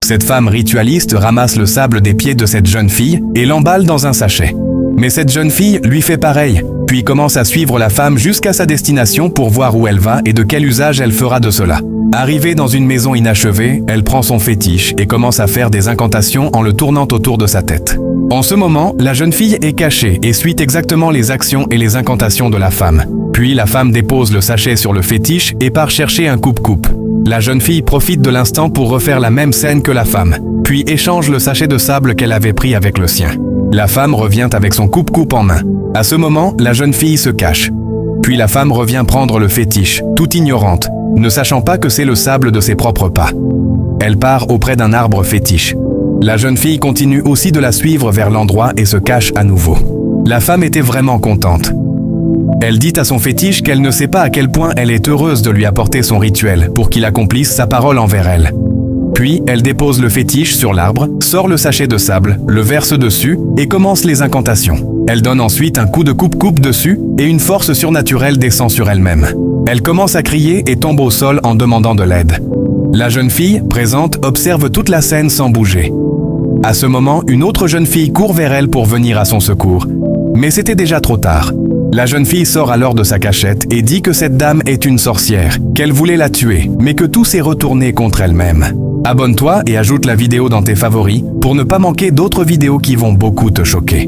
Cette femme ritualiste ramasse le sable des pieds de cette jeune fille et l'emballe dans un sachet. Mais cette jeune fille lui fait pareil, puis commence à suivre la femme jusqu'à sa destination pour voir où elle va et de quel usage elle fera de cela. Arrivée dans une maison inachevée, elle prend son fétiche et commence à faire des incantations en le tournant autour de sa tête. En ce moment, la jeune fille est cachée et suit exactement les actions et les incantations de la femme. Puis la femme dépose le sachet sur le fétiche et part chercher un coupe-coupe. La jeune fille profite de l'instant pour refaire la même scène que la femme, puis échange le sachet de sable qu'elle avait pris avec le sien. La femme revient avec son coupe-coupe en main. À ce moment, la jeune fille se cache. Puis la femme revient prendre le fétiche, toute ignorante, ne sachant pas que c'est le sable de ses propres pas. Elle part auprès d'un arbre fétiche. La jeune fille continue aussi de la suivre vers l'endroit et se cache à nouveau. La femme était vraiment contente. Elle dit à son fétiche qu'elle ne sait pas à quel point elle est heureuse de lui apporter son rituel pour qu'il accomplisse sa parole envers elle. Puis, elle dépose le fétiche sur l'arbre, sort le sachet de sable, le verse dessus et commence les incantations. Elle donne ensuite un coup de coupe-coupe dessus et une force surnaturelle descend sur elle-même. Elle commence à crier et tombe au sol en demandant de l'aide. La jeune fille, présente, observe toute la scène sans bouger. À ce moment, une autre jeune fille court vers elle pour venir à son secours. Mais c'était déjà trop tard. La jeune fille sort alors de sa cachette et dit que cette dame est une sorcière, qu'elle voulait la tuer, mais que tout s'est retourné contre elle-même. Abonne-toi et ajoute la vidéo dans tes favoris pour ne pas manquer d'autres vidéos qui vont beaucoup te choquer.